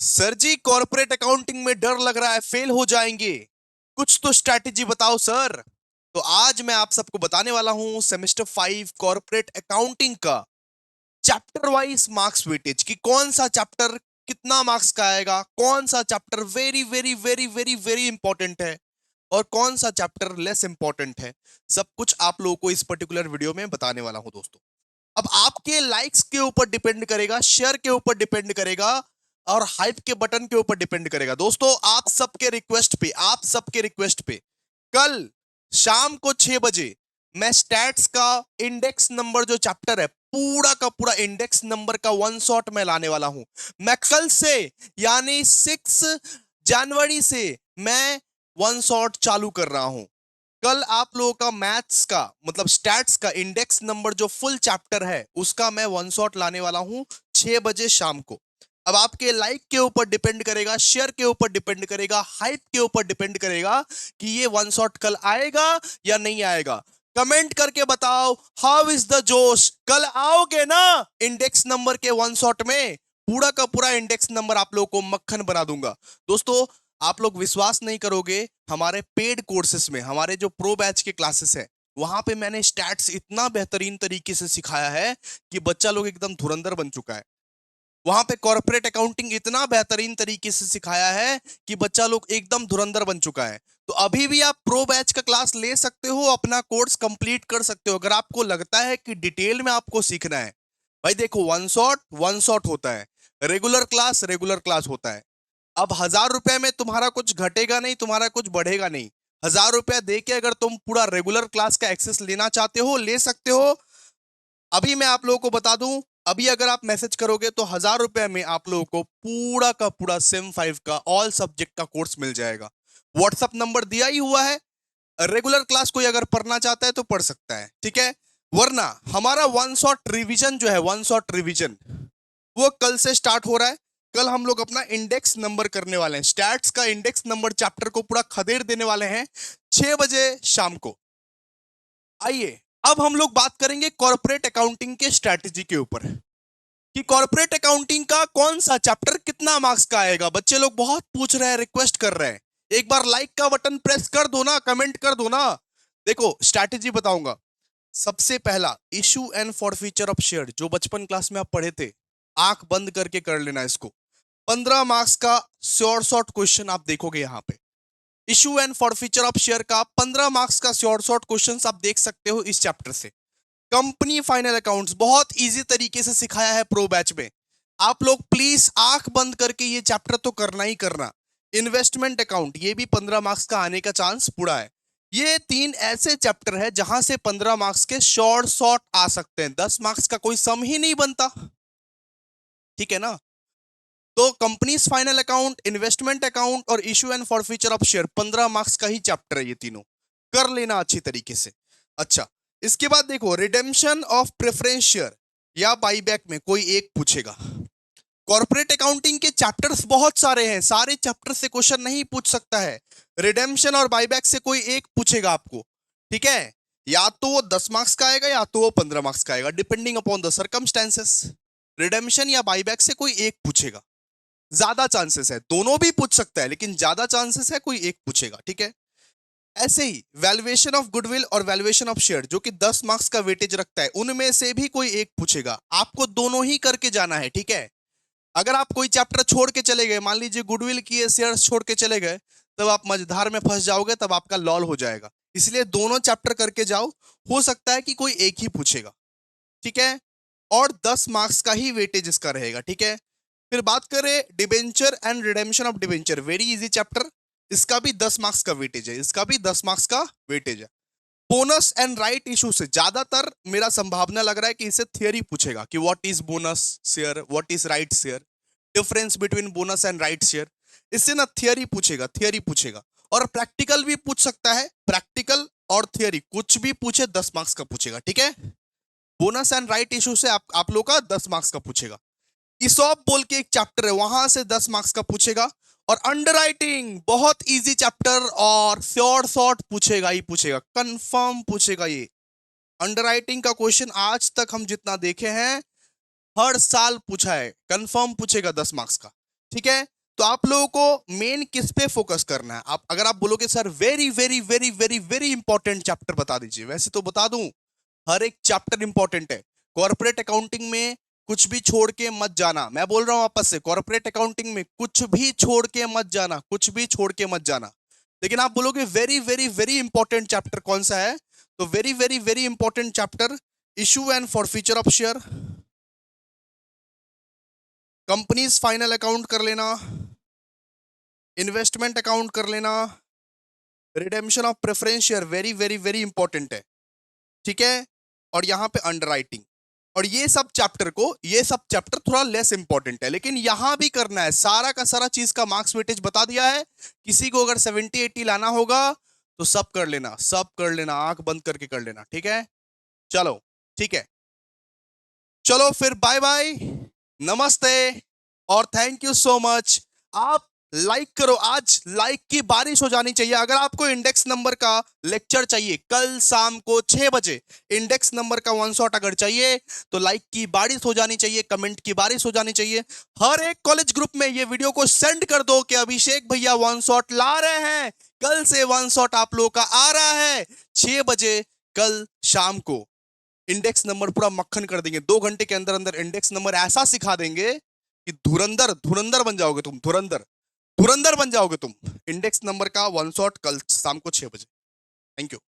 Sir जी, corporate accounting में डर लग रहा है फेल हो जाएंगे। कुछ तो स्ट्रैटेजी बताओ सर। तो आज मैं आप सबको बताने वाला हूं सेमेस्टर 5 कॉर्पोरेट अकाउंटिंग का चैप्टर वाइज मार्क्स वेटेज कि कौन सा चैप्टर कितना मार्क्स का आएगा, कौन सा chapter very very very very very important है और कौन सा चैप्टर लेस इंपॉर्टेंट है। सब कुछ आप लोगों को इस पर्टिकुलर वीडियो में बताने वाला हूं दोस्तों। अब आपके लाइक्स के ऊपर डिपेंड करेगा, शेयर के ऊपर डिपेंड करेगा और हाइप के बटन के ऊपर डिपेंड करेगा। दोस्तों आप सबके रिक्वेस्ट पे कल शाम को 6 बजे मैं स्टैट्स का इंडेक्स नंबर जो चैप्टर है पूरा का पूरा इंडेक्स नंबर का वन शॉट में लाने वाला हूं। मैं कल से यानी 6 जनवरी से मैं वन शॉट चालू कर रहा हूं। कल आप लोगों का मैथ्स का मतलब स्टैट्स का इंडेक्स नंबर जो फुल चैप्टर है उसका मैं वन शॉट लाने वाला हूं 6 बजे शाम को। अब आपके लाइक के ऊपर डिपेंड करेगा, शेयर के ऊपर डिपेंड करेगा, हाइप के ऊपर डिपेंड करेगा कि ये वन शॉट कल आएगा या नहीं आएगा। कमेंट करके बताओ, हाउ इज द जोश? कल आओगे ना इंडेक्स नंबर के वन शॉट में? पूरा का पूरा इंडेक्स नंबर आप लोगों को मक्खन बना दूंगा। दोस्तों, आप लोग विश्वास नहीं करोगे, हमारे पेड कोर्सेस में हमारे जो प्रो बैच के क्लासेस है वहां पे मैंने स्टैट्स इतना बेहतरीन तरीके से सिखाया है कि बच्चा लोग एकदम धुरंधर बन चुका है। वहां पे कॉर्पोरेट अकाउंटिंग इतना बेहतरीन तरीके से सिखाया है कि बच्चा लोग एकदम धुरंधर बन चुका है। तो अभी भी आप प्रो बैच का क्लास ले सकते हो, अपना कोर्स कंप्लीट कर सकते हो अगर आपको लगता है कि डिटेल में आपको सीखना है। भाई देखो, वन शॉट होता है, रेगुलर क्लास होता है। अब 1,000 रुपए में तुम्हारा कुछ घटेगा नहीं, तुम्हारा कुछ बढ़ेगा नहीं। 1,000 रुपया दे के अगर तुम पूरा रेगुलर क्लास का एक्सेस लेना चाहते हो ले सकते हो। अभी मैं आप लोगों को बता दूं, अभी अगर आप मैसेज करोगे तो 1,000 रुपए में आप लोगों को पूरा का पूरा सेम 5 का ऑल सब्जेक्ट का कोर्स मिल जाएगा। व्हाट्सअप नंबर दिया ही हुआ है। रेगुलर क्लास कोई अगर पढ़ना चाहता है तो पढ़ सकता है, ठीक है। वरना हमारा वन शॉट रिवीजन जो है, वन शॉट रिवीजन वो कल से स्टार्ट हो रहा है। कल हम लोग अपना इंडेक्स नंबर करने वाले हैं, स्टैट्स का इंडेक्स नंबर चैप्टर को पूरा खदेड़ देने वाले हैं 6 बजे शाम को। आइए अब हम लोग बात करेंगे कॉर्पोरेट अकाउंटिंग के स्ट्रैटेजी के ऊपर कि कॉर्पोरेट अकाउंटिंग का कौन सा चैप्टर कितना मार्क्स का आएगा। बच्चे लोग बहुत पूछ रहे हैं, रिक्वेस्ट कर रहे हैं। एक बार लाइक का बटन प्रेस कर दो ना, कमेंट कर दो ना। देखो स्ट्रैटेजी बताऊंगा। सबसे पहला, issue and forfeiture of share, जो बचपन क्लास में आप पढ़े थे, आंख बंद करके कर लेना इसको। 15 मार्क्स का श्योर शॉर्ट क्वेश्चन आप देखोगे यहाँ पे। Issue and forfeiture of share का 15 मार्क्स का श्योर शॉर्ट क्वेश्चन आप देख सकते हो इस चैप्टर से। कंपनी फाइनल अकाउंट्स बहुत इजी तरीके से सिखाया है प्रो बैच में। आप लोग प्लीज आंख बंद करके ये चैप्टर तो करना ही करना। इन्वेस्टमेंट अकाउंट, ये भी 15 मार्क्स का आने का चांस पूरा है। ये 3 ऐसे चैप्टर है जहां से 15 मार्क्स के शॉर्ट शॉर्ट आ सकते हैं, 10 मार्क्स का कोई सम ही नहीं बनता, ठीक है ना। तो companies final account, investment account और issue and forfeiture of share 15 marks का ही चैप्टर है, ये तीनों कर लेना अच्छी तरीके से। अच्छा, इसके बाद देखो, रिडेम्पशन ऑफ प्रेफरेंस शेयर या बाईबैक में कोई एक पूछेगा। कॉर्पोरेट अकाउंटिंग के चैप्टर्स बहुत सारे हैं, सारे चैप्टर से क्वेश्चन नहीं पूछ सकता है। रिडेम्पशन और बाईबैक से कोई एक पूछेगा आपको, ठीक है। या तो वो 10 मार्क्स का आएगा या तो वो 15 मार्क्स का आएगा, depending upon the circumstances. Redemption या बाईबैक से कोई एक पूछेगा। ज्यादा चांसेस है, दोनों भी पूछ सकता है लेकिन ज्यादा चांसेस है कोई एक पूछेगा, ठीक है। ऐसे ही वैल्यूएशन ऑफ गुडविल और वैल्यूएशन ऑफ शेयर जो कि 10 मार्क्स का वेटेज रखता है, उनमें से भी कोई एक पूछेगा। आपको दोनों ही करके जाना है, ठीक है। अगर आप कोई चैप्टर छोड़ के चले गए, मान लीजिए गुडविल की शेयर छोड़ के चले गए, तब आप मझधार में फंस जाओगे, तब आपका लॉल हो जाएगा। इसलिए दोनों चैप्टर करके जाओ, हो सकता है कि कोई एक ही पूछेगा, ठीक है। और 10 मार्क्स का ही वेटेज इसका रहेगा, ठीक है। फिर बात करें debenture and redemption of debenture, very easy chapter. इसका भी 10 मार्क्स का वेटेज है, इसका भी 10 मार्क्स का वेटेज है। बोनस एंड राइट इशू से ज्यादातर मेरा संभावना लग रहा है कि इसे थियरी पूछेगा कि what is bonus share, what is right share, difference between bonus and right share. इससे ना थियरी पूछेगा, थियरी पूछेगा। और प्रैक्टिकल भी पूछ सकता है, प्रैक्टिकल और थियरी कुछ भी पूछे 10 मार्क्स का पूछेगा, ठीक है। बोनस एंड राइट इशू से आप लोग का 10 मार्क्स का पूछेगा। इसॉप बोल के एक चैप्टर है, वहां से 10 मार्क्स का पूछेगा। और अंडरराइटिंग बहुत इजी चैप्टर और श्योर शॉर्ट पूछेगा ही पूछेगा, कंफर्म पूछेगा ये। अंडरराइटिंग का क्वेश्चन आज तक हम जितना देखे हैं हर साल पूछा है, कंफर्म पूछेगा 10 मार्क्स का, ठीक है। तो आप लोगों को मेन किस पे फोकस करना है? आप अगर आप बोलोगे sir very very very very very important chapter बता दीजिए, वैसे तो बता दूं, हर एक चैप्टर इंपॉर्टेंट है। कॉर्पोरेट अकाउंटिंग में कुछ भी छोड़ के मत जाना, मैं बोल रहा हूं वापस से, कॉर्पोरेट अकाउंटिंग में कुछ भी छोड़ के मत जाना, कुछ भी छोड़ के मत जाना। लेकिन आप बोलोगे very very very important chapter कौन सा है, तो very very very important chapter issue and forfeiture of share, companies final account कर लेना, इन्वेस्टमेंट अकाउंट कर लेना, redemption of preference share very very very important है, ठीक है। और यहां पे अंडरराइटिंग, और ये सब चैप्टर थोड़ा लेस इंपॉर्टेंट है, लेकिन यहां भी करना है। सारा का सारा चीज का मार्क्स वेटेज बता दिया है। किसी को अगर 70-80 लाना होगा तो सब कर लेना, सब कर लेना, आंख बंद करके कर लेना, ठीक है। चलो ठीक है, चलो फिर बाय बाय, नमस्ते और थैंक यू सो मच। आप लाइक करो, आज लाइक की बारिश हो जानी चाहिए। अगर आपको इंडेक्स नंबर का लेक्चर चाहिए कल शाम को 6 बजे, इंडेक्स नंबर का वन शॉट अगर चाहिए तो लाइक की बारिश हो जानी चाहिए, कमेंट की बारिश हो जानी चाहिए। हर एक कॉलेज ग्रुप में ये वीडियो को सेंड कर दो कि अभिषेक भैया वन शॉट ला रहे हैं, कल से वन शॉट आप लोगों का आ रहा है 6 बजे कल शाम को। इंडेक्स नंबर पूरा मक्खन कर देंगे, 2 घंटे के अंदर अंदर इंडेक्स नंबर ऐसा सिखा देंगे कि धुरंधर धुरंधर बन जाओगे तुम, धुरंधर धुरंधर बन जाओगे तुम। इंडेक्स नंबर का वन शॉट कल शाम को 6 बजे। Thank you.